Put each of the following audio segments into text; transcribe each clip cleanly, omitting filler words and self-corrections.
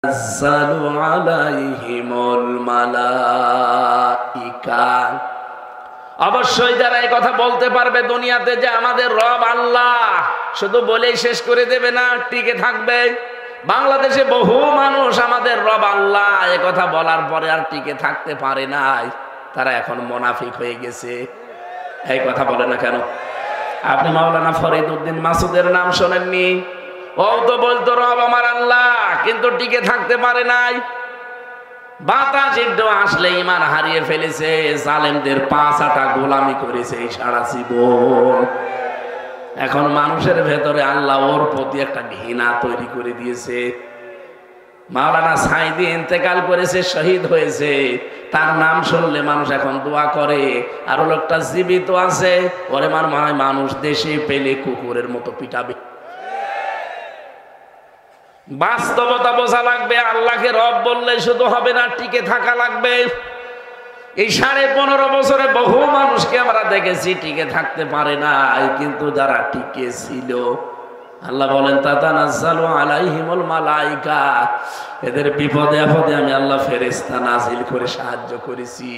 তানাজ্জালু আলাইহিমুল মালাইকা। অবশ্যই যারা এই কথা বলতে পারবে দুনিয়াতে যে আমাদের রব আল্লাহ, শুধু বলেই শেষ করে দেবে না, টিকে থাকবে। বাংলাদেশে বহু মানুষ আমাদের রব আল্লাহ এ কথা বলার পরে আর টিকে থাকতে পারে নাই, তারা এখন মুনাফিক হয়ে গেছে। এই কথা বলে না কেন? আপনি মাওলানা ফরিদ উদ্দিন মাসুদের নাম শোনেননি? ও তো বলতো রব আমার আল্লাহ, কিন্তু টিকে থাকতে পারে নাই। বাতাস একটু আসলে ইমান হারিয়ে ফেলেছে, জালেমদের পাঁচাটা গোলামি করেছে সারা জীবন। এখন মানুষের ভেতরে আল্লাহ ওর প্রতি একটা ঘৃণা তৈরি করে দিয়েছে। মাওলানা সাইদি ইন্তেকাল করেছে, শহীদ হয়েছে, তার নাম শুনলে মানুষ এখন দোয়া করে। আর লোকটা জীবিত আছে, ওরে মানুষ দেশে পেলে কুকুরের মতো পিটাবে। বাস্তবতা বোঝা লাগবে। আল্লাহকে রব বললে শুধু হবে না, টিকে থাকা লাগবে। এই 15.5 বছরে বহু মানুষকে আমরা দেখেছি টিকে থাকতে পারে না, কিন্তু যারা টিকে ছিল, আল্লাহ বলেন তাতানাজ্জালু আলাইহিমুল মালাইকা, এদের বিপদে আপদে আমি আল্লাহ ফেরেশতা নাজিল করে সাহায্য করেছি।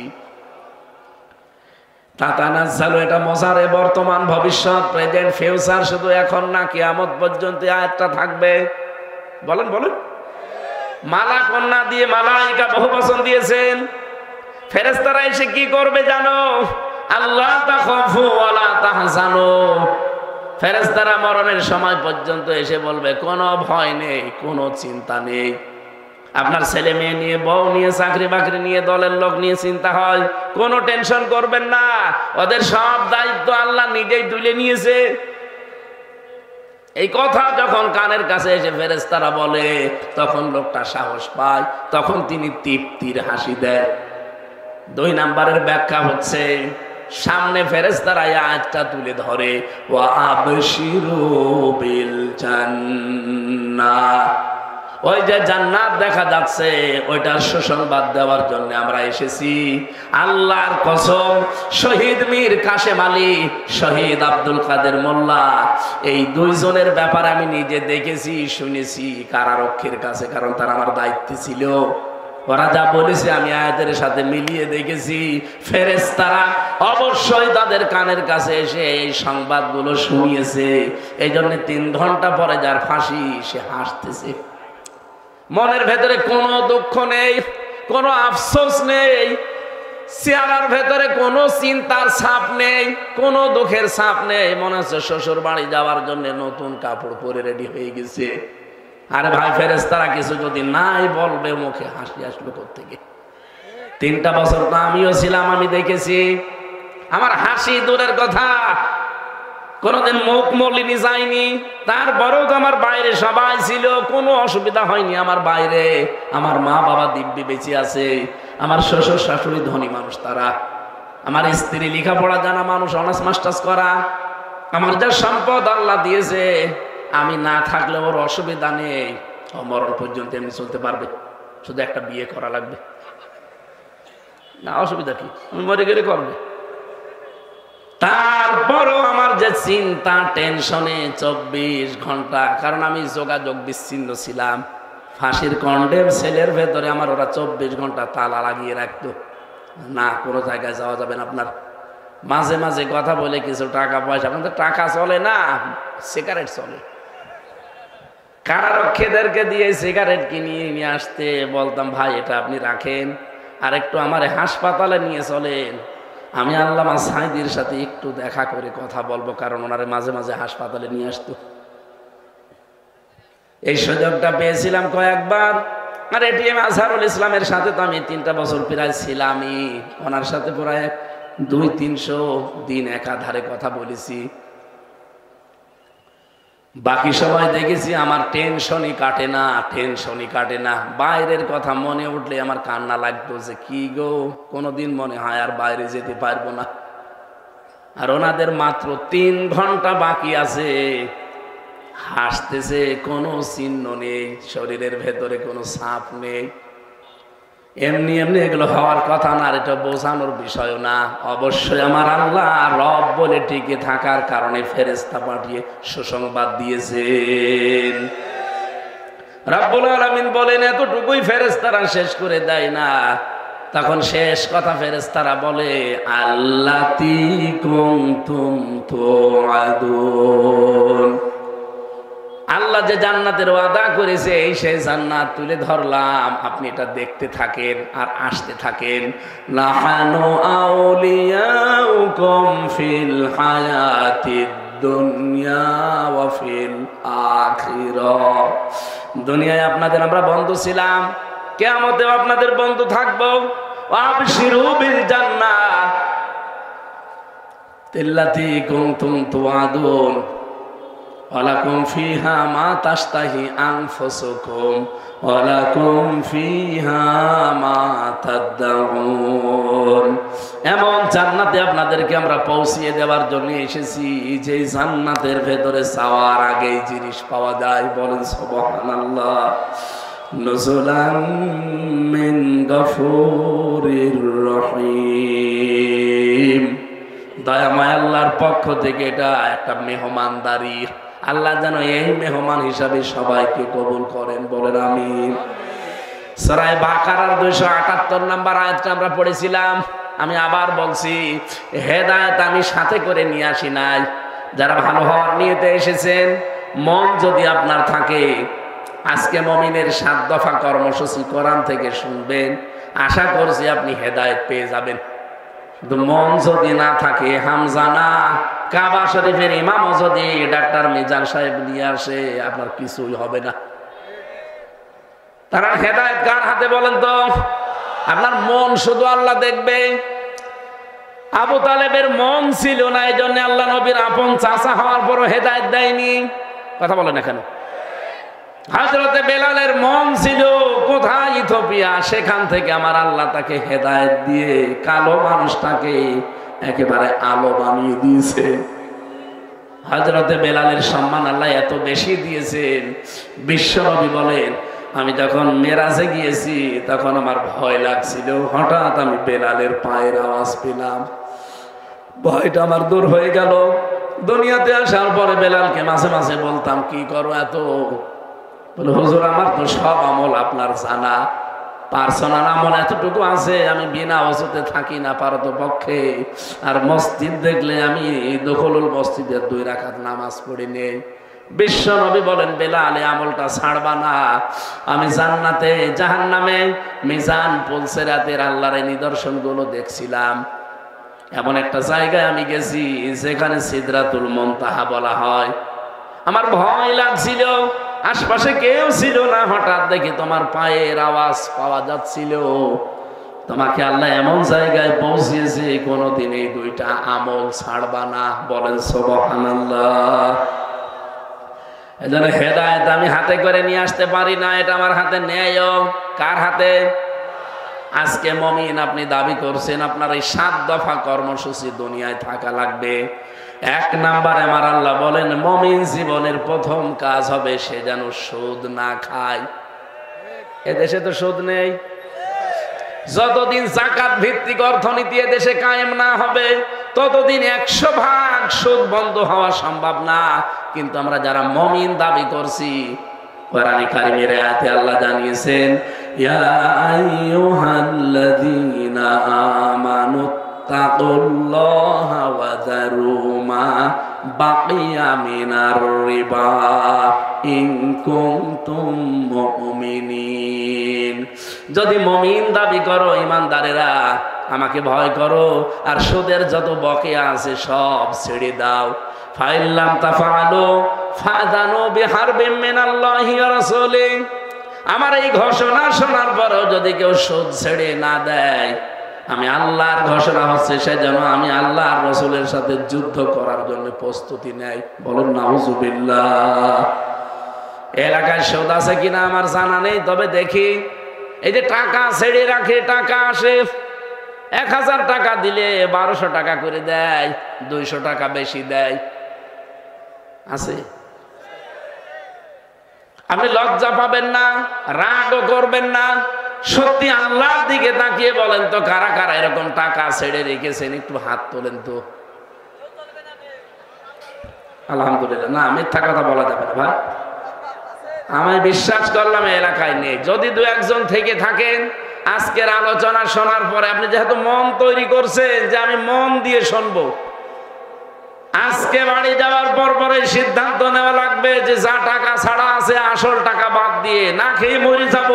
তাতানাজ্জালু এটা মজারে বর্তমান, ভবিষ্যৎ, প্রেজেন্ট, ফিউচার, শুধু এখন না, কিয়ামত পর্যন্ত আয়াতটা থাকবে। বলেন বলেন। মালা কন্যা দিয়ে মালাইকা বহু বচন দিয়েছেন। ফেরেশতারা এসে কি করবে জানো? আল্লাহ তাখাফু ওয়ালা তাহজানু। ফেরেশতারা মরণের সময় পর্যন্ত এসে বলবে কোনো ভয় নেই, কোনো চিন্তা নেই। আপনার ছেলে মেয়ে নিয়ে, বউ নিয়ে, চাকরি বাকরি নিয়ে, দলের লোক নিয়ে চিন্তা হয়, কোনো টেনশন করবেন না, ওদের সব দায়িত্ব আল্লাহ নিজেই তুলে নিয়েছে। এই কথা যখন কানের কাছে এসে ফেরেশতারা বলে, তখন লোকটা সাহস পায়, তখন তিনি তৃপ্তির হাসি দেয়। 2 নম্বরের ব্যাখ্যা হচ্ছে, সামনে ফেরেশতারা এই আয়াতটা তুলে ধরে, ওয়া আবশিরু বিল জান্নাহ, ওই যে জান্নাত দেখা যাচ্ছে ওইটার সুসংবাদ দেওয়ার জন্য আমরা এসেছি। আল্লাহর কসম, শহীদ মীর কাশেম আলী, শহীদ আব্দুল কাদের মোল্লা, এই 2 জনের ব্যাপারে আমি নিজে দেখেছি, শুনেছি কারারক্ষীর কাছে, কারণ তারা আমার দায়িত্বে ছিল। ওরা যা বলেছে আমি আয়াতের সাথে মিলিয়ে দেখেছি। ফেরেশতারা অবশ্যই তাদের কানের কাছে এসে এই সংবাদগুলো শুনিয়েছে। এই জন্য 3 ঘন্টা পরে যার ফাঁসি, সে হাসতেছে। মনের ভেতরে কোনো দুঃখ নেই, কোনো আফসোস নেই, চেহারার ভেতরে কোনো চিন্তার ছাপ নেই, কোনো দুঃখের ছাপ নেই। মনে হচ্ছে শ্বশুর বাড়ি যাওয়ার জন্য নতুন কাপড় পরে রেডি হয়ে গেছে। আরে ভাই, ফেরেশতারা কিছু যদি নাই বলবে, মুখে হাসি আসলো কোত্থেকে? 3টা বছর তো আমিও ছিলাম, আমি দেখেছি। আমার হাসি দূরের কথা, কোনদিন মুখ মলিনি যায়নি। তারপরেও তো আমার বাইরে সবাই ছিল, কোনো অসুবিধা হয়নি। আমার বাইরে আমার মা বাবা দিব্যি বেঁচে আছে, আমার শ্বশুর শাশুড়ি ধনী মানুষ তারা, আমার স্ত্রী লেখাপড়া জানা মানুষ, অনার্স মাস্টার্স করা। আমার যা সম্পদ আল্লাহ দিয়েছে, আমি না থাকলে ওর অসুবিধা নেই, মরণ পর্যন্ত এমনি চলতে পারবে। শুধু একটা বিয়ে করা লাগবে, না অসুবিধা কি, আমি মরে গেলে করবে। তারপরও আমার যে চিন্তা, টেনশনে 24 ঘন্টা, কারণ আমি যোগাযোগ বিচ্ছিন্ন ছিলাম। ফাঁসির কন্ডেম সেলের ভেতরে আমার ওরা 24 ঘন্টা তালা লাগিয়ে রাখতো, না কোনো জায়গায় যাওয়া যাবে না আপনার। মাঝে মাঝে কথা বলে কিছু টাকা পয়সা, আপনাদের টাকা চলে না, সিগারেট চলে। কারারক্ষীদেরকে দিয়ে সিগারেট কিনিয়ে নিয়ে আসতে বলতাম, ভাই এটা আপনি রাখেন, আর একটু আমার হাসপাতালে নিয়ে চলেন, আমি আল্লামা সাইদির সাথে একটু দেখা করে কথা বলবো, কারণ ওনারে মাঝে মাঝে হাসপাতালে নিয়ে আসতো। এই সুযোগটা পেয়েছিলাম কয়েকবার। আর এটিএম আজহারুল ইসলামের সাথে তো আমি 3টা বছর প্রায় ছিলামই, ওনার সাথে প্রায় 200-300 দিন একাধারে কথা বলেছি। বাকি সময় দেখেছি আমার টেনশনই কাটে না, টেনশনই কাটে না। বাইরের কথা মনে উঠলে আমার কান্না লাগতো, যে কি গো, কোনোদিন মনে হয় আর বাইরে যেতে পারবো না। আর ওনাদের মাত্র 3 ঘন্টা বাকি আছে, হাসতেছে, কোনো চিহ্ন নেই, শরীরের ভেতরে কোনো ছাপ নেই। এমনি এমনি এগুলো হওয়ার কথা না, আর এটা বোঝানোর বিষয় না। অবশ্যই আমার আল্লাহ রব বলে টিকে থাকার কারণে ফেরেশতা পাঠিয়ে সুসংবাদ দিয়েছেন। রব্বুল আলামিন বলেন এতটুকুই ফেরেশতারা শেষ করে দেয় না, তখন শেষ কথা ফেরেশতারা বলে আল্লাতী কুনতুম তুআদুন, আল্লাহ যে জান্নাতের ওয়াদা করেছে এই সেই জান্নাত তুলে ধরলাম, আপনি এটা দেখতে থাকেন আর আসতে থাকেন। নাহানু আউলিয়াউকুম ফিল হায়াতিদ দুনিয়া ওয়া ফিল আখিরাহ, দুনিয়ায় আপনাদের আমরা বন্ধু ছিলাম, কিয়ামতেও আপনাদের বন্ধু থাকবো। আবশিরু বিল জান্নাহ আল্লাতী কুনতুম তুআদুন ওয়ালাকুম ফিহা মা তাশতাহি আনফুসুকুম ওয়ালাকুম ফিহা মা তাদউন, এমন জান্নাতে আপনাদেরকে আমরা পৌঁছিয়ে দেওয়ার জন্য এসেছি যে জান্নাতের ভেতরে যাওয়ার আগেই জিনিস পাওয়া যায়। বলেন সুবহানাল্লাহ। নুজুলাম মিন গফুরির রহিম, দয়াময় আল্লাহর পক্ষ থেকে এটা একটা মেহমানদারি। আল্লাহ যেন এই মেহমান হিসাবে সবাইকে কবুল করেন। বলেন আমিন। সূরা বাকারার 278 নম্বর আয়াতটা আমরা পড়েছিলাম। আমি আবার বলছি, হেদায়েত আমি সাথে করে নিয়ে আসি নাই। যারা ভালো হওয়ার নিয়তে এসেছেন, মন যদি আপনার থাকে, আজকে মুমিনের 7 দফা কর্মসূচি কোরআন থেকে শুনবেন, আশা করছি আপনি হেদায়েত পেয়ে যাবেন। কিন্তু মন যদি না থাকে, হামজানা কাবা শরীফের ইমামও যদি ডাক্তার মিজান সাহেব নিয়ে আসে, আপনার কিছুই হবে না। তারা হেদায়েত কার হাতে বলেন তো? আপনার মন শুধু আল্লাহ দেখবে। আবু তালেবের মন ছিল না, এই জন্য আল্লাহ নবীর আপন চাচা হওয়ার পরও হেদায়েত দেয়নি। কথা বলেন না কেন? হযরতে বেলালের মন ছিল কোথায়? ইথিওপিয়া। সেখান থেকে আমার আল্লাহ তাকে হেদায়েত দিয়ে কালো মানুষটাকে একেবারে আলো বানিয়ে দিয়েছে। হযরতে বেলালের সম্মান আল্লাহ এত বেশি দিয়েছেন, বিশ্বনবী বলেন আমি যখন মেরাজে গিয়েছি তখন আমার ভয় লাগছিল, হঠাৎ আমি বেলালের পায়ের আওয়াজ পেলাম, ভয়টা আমার দূর হয়ে গেল। দুনিয়াতে আসার পরে বেলালকে মাঝে মাঝে বলতাম, কি করো এত? বলে হুজুর আমার তো সব আমল আপনার জানা, পার্সোনাল আমল এতটুকু আছে, আমি বিনা ওযুতে থাকি না পারতপক্ষে, আর মসজিদ দেখলে আমি দখলুল মসজিদের 2 রাকাত নামাজ পড়ি নেই। বিশ্ব নবী বলেন বেলাল এই আমলটা ছাড়বা না। আমি জান্নাতে জাহান্নামে মিজান পুলসিরাতের আল্লাহর এই নিদর্শনগুলো দেখছিলাম। এমন একটা জায়গায় আমি গেছি যেখানে সিদরাতুল মুনতাহা বলা হয়। আমার ভয় লাগছিল, আশপাশে কেউ ছিল না, হঠাৎ দেখি তোমার পায়ের আওয়াজ পাওয়া যাচ্ছিল। তোমাকে আল্লাহ এমন জায়গায় পৌঁছিয়েছে, কোনোদিন এই 2টা আমল ছাড়বা না। বলেন সুবহানাল্লাহ। এজন্য হেদায়েত আমি হাতে করে নিয়ে আসতে পারি না, এটা আমার হাতে নেয়। কার হাতে? আজকে মুমিন আপনি দাবি করছেন আপনার এই 7 দফা কর্মসূচি দুনিয়ায় থাকা লাগবে। 1 নাম্বারে আমার আল্লাহ বলেন মুমিন জীবনের প্রথম কাজ হবে সে যেন সুদ না খায়। এদেশে তো সুদ নেই। যতদিন যাকাত ভিত্তিক অর্থনীতি এদেশে কায়েম না হবে ততদিন 100% সুদ বন্ধ হওয়া সম্ভব না। কিন্তু আমরা যারা মুমিন দাবি করছি, কোরআনে কারিমের আয়াতে আল্লাহ জানিয়েছেন ইয়া আইয়ুহাল্লাযীনা আমানু তাকুল্লাহা ওয়া যারু মা বাকিয়া মিনার রিবা ইন কুনতুম মুমিনিন। যদি মুমিন দাবি করো, ইমানদারেরা আমাকে ভয় করো, আর সুদের যত বকেয়া আছে সব ছেড়ে দাও। ফাইল্লাম তাফআলু ফাযানু বিহারবিম মিনাল্লাহি ওয়া রাসূলিহি। আমার এই ঘোষণা শোনার পরেও যদি কেউ সুদ ছেড়ে না দেয়, আমি আল্লাহর ঘোষণা হচ্ছে সে যেন আমি আল্লাহর রাসূলের সাথে যুদ্ধ করার জন্য প্রস্তুতি নেয়। বলুন নাউযুবিল্লাহ। এলাকায় সুদ আছে কিনা আমার জানা নেই, তবে দেখি এই যে টাকা ছেড়ে রাখে, টাকা আসে, 1000 টাকা দিলে 1200 টাকা করে দেয়, 200 টাকা বেশি দেয়। আছে? আপনি লজ্জা পাবেন না, রাগও করবেন না। সত্যি আল্লাহর দিকে তাকিয়ে বলেন তো, কারা কারা এরকম টাকা ছেড়ে রেখেছেন? একটু হাত তোলেন তো। আলহামদুলিল্লাহ। না, মিথ্যা কথা বলা যাবে না ভাই। আমি বিশ্বাস করলাম এলাকায় নেই। যদি দু একজন থেকে থাকেন আজকের আলোচনা শোনার পরে, আপনি যেহেতু মন তৈরি করছেন যে আমি মন দিয়ে শুনবো, আজকে বাড়ি যাওয়ার পর পরে সিদ্ধান্ত নেওয়া লাগবে যে যা টাকা ছাড়া আছে আসল টাকা বাদ দিয়ে না খেয়ে মরে যাব,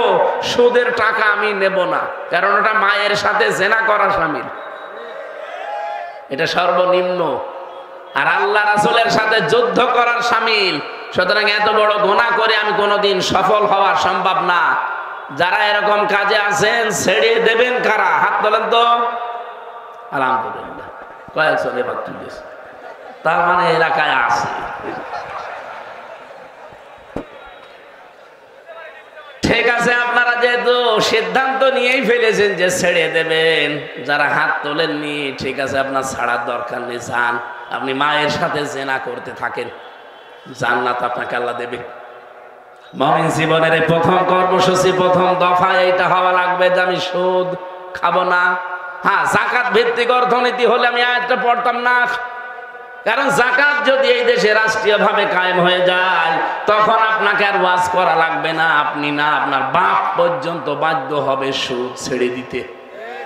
সুদের টাকা আমি নেব না, কারণ ওটা মায়ের সাথে জেনা করা শামিল, এটা সর্বনিম্ন, আর আল্লাহ রাসূলের সাথে যুদ্ধ করার শামিল। সুতরাং এত বড় গুনাহ করে আমি কোনোদিন সফল হওয়া সম্ভব না। যারা এরকম কাজে আছেন ছেড়ে দেবেন কারা? হাত তোলেন তো। আলহামদুলিল্লাহ, কয়েকজন এবার তুলেছে, তার মানে এলাকায় আছে। ঠিক আছে, আপনারা যেহেতু সিদ্ধান্ত নিয়েই ফেলেছেন যে ছেড়ে দেবেন, যারা হাত তোলেননি ঠিক আছে, আপনার ছাড়ার দরকার নেই, যান। আপনি মায়ের সাথে জেনা করতে থাকেন, জান্নাত আপনাকে আল্লাহ দেবে। মুমিন জীবনের এই প্রথম কর্মসূচি, প্রথম দফা এইটা হওয়া লাগবে যে আমি সুদ খাবো না। হ্যাঁ, যাকাত ভিত্তিক অর্থনীতি হলে আমি আয়াতটা পড়তাম না, কারণ যাকাত যদি এই দেশে রাষ্ট্রীয়ভাবে কায়েম হয়ে যায় তখন আপনাকে আর ওয়াজ করা লাগবে না, আপনি না আপনার বাপ পর্যন্ত বাধ্য হবে সুদ ছেড়ে দিতে,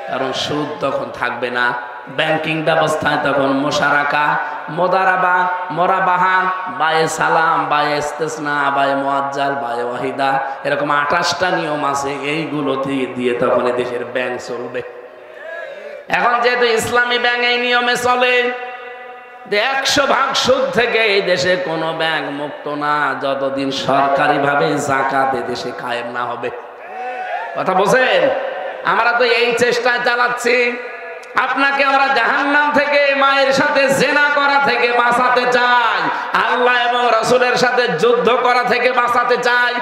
কারণ সুদ তখন থাকবে না। ব্যাংকিং ব্যবস্থায় তখন মোশারাকা, মোদারাবা, মোরাবাহা, বায়ে সালাম, বায়ে ইস্তেসনা, বায়ে মুআজ্জাল, বায়ে ওয়াহিদা, এরকম 28টা নিয়ম আছে। এইগুলো দিয়ে তখন দেশের ব্যাংক চলবে। এখন যেহেতু ইসলামী ব্যাংক এই নিয়মে চলে, 100% সুদ থেকে এই দেশে কোনো ব্যাংক মুক্ত না যতদিন সরকারিভাবে যাকাত এই দেশে কায়েম না হবে। কথা বলছেন? আমরা তো এই চেষ্টায় চালাচ্ছি। আপনাকে আমরা জাহান্নাম থেকে, মায়ের সাথে জেনা করা থেকে বাঁচাতে চাই, আল্লাহ এবং রাসূলের সাথে যুদ্ধ করা থেকে বাঁচাতে চাই।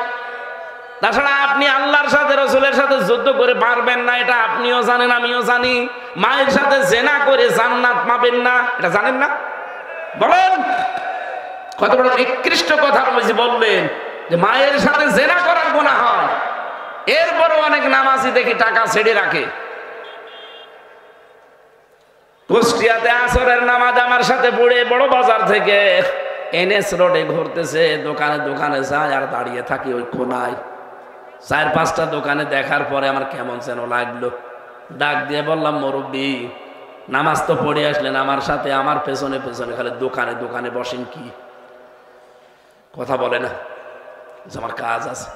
তাছাড়া আপনি আল্লাহর সাথে রাসূলের সাথে যুদ্ধ করে পারবেন না, এটা আপনিও জানেন, আমিও জানি। মায়ের সাথে জেনা করে জান্নাত পাবেন না, এটা জানেন না? বলেন, কত বড় নিকৃষ্ট কথা বললেন যে মায়ের সাথে জেনা করার গুনাহ হয়। এরপরও অনেক নামাজি দেখি টাকা ছেড়ে রাখে। কুষ্টিয়াতে আসরের নামাজ আমার সাথে পড়ে বড় বাজার থেকে এনএস রোডে ঘুরতেছে, দোকানে দোকানে যায় আর দাঁড়িয়ে থাকি ওই কোনায়। 4-5টা দোকানে দেখার পরে আমার কেমন যেন লাগলো, ডাক দিয়ে বললাম, মুরব্বি নামাজ তো পড়ে আসলেন, আমার সাথে আমার পেছনে পেছনে খালি দোকানে দোকানে বসেন কি? কথা বলে না, আমার কাজ আছে।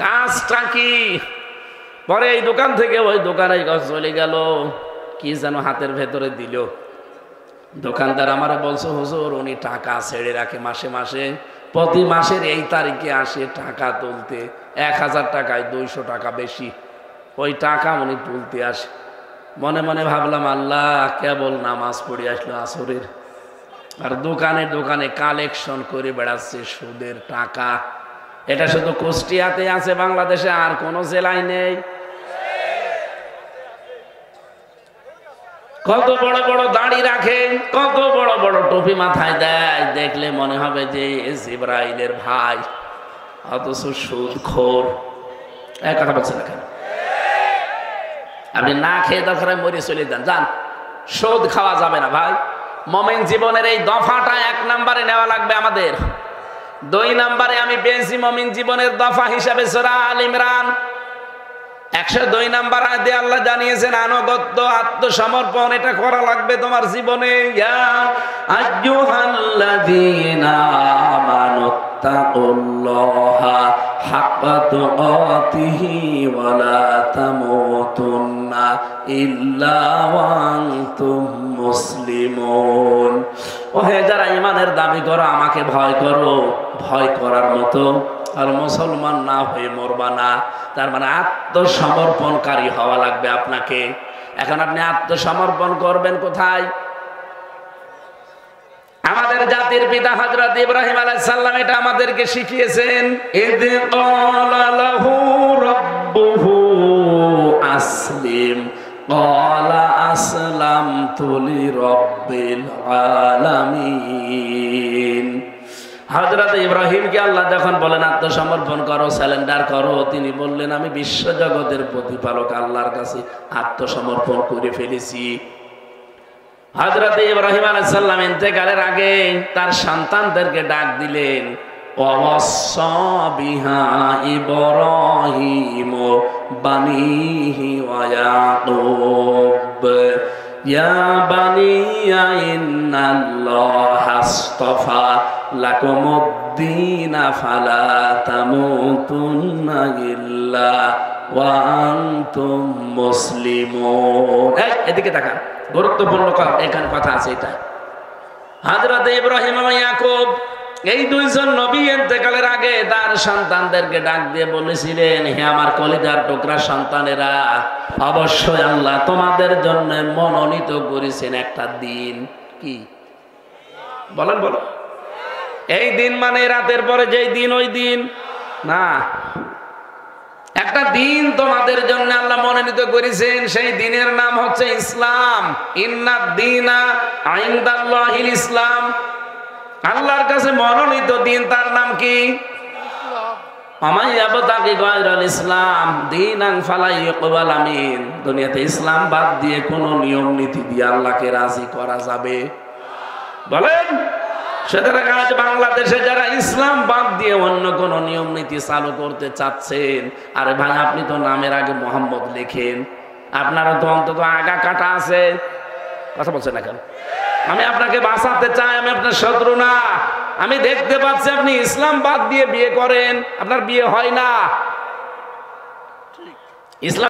কাজটা কি? পরে এই দোকান থেকে ওই দোকানে চলে গেল, কি যেন হাতের ভেতরে দিল। দোকানদার আমারে বলছে, হুজুর উনি টাকা ছেড়ে রাখে মাসে মাসে, প্রতি মাসের এই তারিখে আসে টাকা তুলতে, 1000 টাকায় 200 টাকা বেশি, ওই টাকা উনি তুলতে আসে। মনে মনে ভাবলাম, আল্লাহ, কেবল নামাজ পড়ে আসলো আসরের, আর দোকানে দোকানে কালেকশন করে বেড়াচ্ছে সুদের টাকা। এটা শুধু কুষ্টিয়াতে আছে, বাংলাদেশে আর কোন জেলায় নেই। কত বড় বড় দাড়ি রাখে, কত বড় বড় টুপি মাথায় দেয়, দেখলে মনে হবে যে জিবরাইলের ভাই, অথচ সুদখোর। এক কথা বলছে না কেন? আপনি না খেয়ে দরকার মরে চলে যান, যান, সুদ খাওয়া যাবে না ভাই। মুমিন জীবনের এই দফাটা 1 নম্বরে নেওয়া লাগবে আমাদের। 2 নম্বরে আমি পেয়েছি মুমিন জীবনের দফা হিসাবে সূরা আল ইমরান 102 নম্বর আয়াতে আল্লাহ জানিয়েছেন আনুগত্য, আত্মসমর্পণ, এটা করা লাগবে তোমার জীবনে। ইয়া আইয়ুহাল্লাযীনা আমানুত্তাকুল্লাহা হাক্কা তুকাতিহি ওয়া লা তামুতুন্না ইল্লা ওয়া আনতুম মুসলিমুন। ওহে যারা ঈমানের দাবি করো, আমাকে ভয় করো, ভয় করার মতো আর মুসলমান না হয়ে মরবা না। তার মানে আত্মসমর্পণকারী হওয়া লাগবে আপনাকে। এখন আপনি আত্মসমর্পণ করবেন কোথায়? আমাদের জাতির পিতা হযরত ইব্রাহিম আলাইহিস সালাম এটা আমাদেরকে শিখিয়েছেন। ইয ক্বালা লাহু রাব্বুহু আসলিম ক্বালা আসলামতু লিরাব্বিল আলামিন। হযরত ইব্রাহিমকে আল্লাহ যখন বলেন আত্মসমর্পণ করো, সারেন্ডার করো, তিনি বললেন আমি বিশ্বজগতের প্রতিপালক আল্লাহর কাছে আত্মসমর্পণ করে ফেলেছি। হযরত ইব্রাহিম আলাইহিস সালাম ইন্তেকালের আগে তার সন্তানদেরকে ডাক দিলেন, ওয়াসাা বিহা ইব্রাহিম বানিহি ওয়া ইয়াকুব ইয়া বানিয়া ইন্নাল্লাহা আসতাফা লাকুমুদ-দীন ফালা তামুতুন্না ইল্লা ওয়া আনতুম মুসলিমুন। এদিকে তাকান, গুরুত্বপূর্ণ এখানে কথা আছে। এটা হযরত ইব্রাহিম এবং ইয়াকুব এই দুইজন নবী ইন্তেকালের আগে তার সন্তানদেরকে ডাক দিয়ে বলেছিলেন, হে আমার কলিজার টুকরা সন্তানেরা, অবশ্যই আল্লাহ তোমাদের জন্য মনোনীত করেছেন একটা দিন। কি বলেন? বলো। এই দিন মানে রাতের পরে যেই দিন ওই দিন না, একটা দিন তোমাদের জন্য আল্লাহ মনোনীত করেছেন। সেই দিনের নাম হচ্ছে ইসলাম। ইন্নাদ-দীনা ইনদাল্লাহিল ইসলাম। আল্লাহর কাছে মনোনীত দিন, তার নাম কি? ইসলাম দীনান ফালা ইউকবাল মিন। দুনিয়াতে ইসলাম বাদ দিয়ে কোন নিয়ম নীতি দিয়ে আল্লাহকে রাজি করা যাবে? বলেন। সুতরাং আজ বাংলাদেশে যারা ইসলাম বাদ দিয়ে অন্য কোন নিয়ম নীতি চালু করতে চাচ্ছেন, আরে ভাই আপনি তো নামের আগে মোহাম্মদ লেখেন, আপনারও তো অন্তত আগা কাটা আছে। কথা বলছেন না কেন? আমি আপনাকে বাঁচাতে চাই, আমি আপনার শত্রু না। আমি দেখতে পাচ্ছি আপনি ইসলাম বাদ দিয়ে বিয়ে করেন, আপনার বিয়ে হয় না। ইসলাম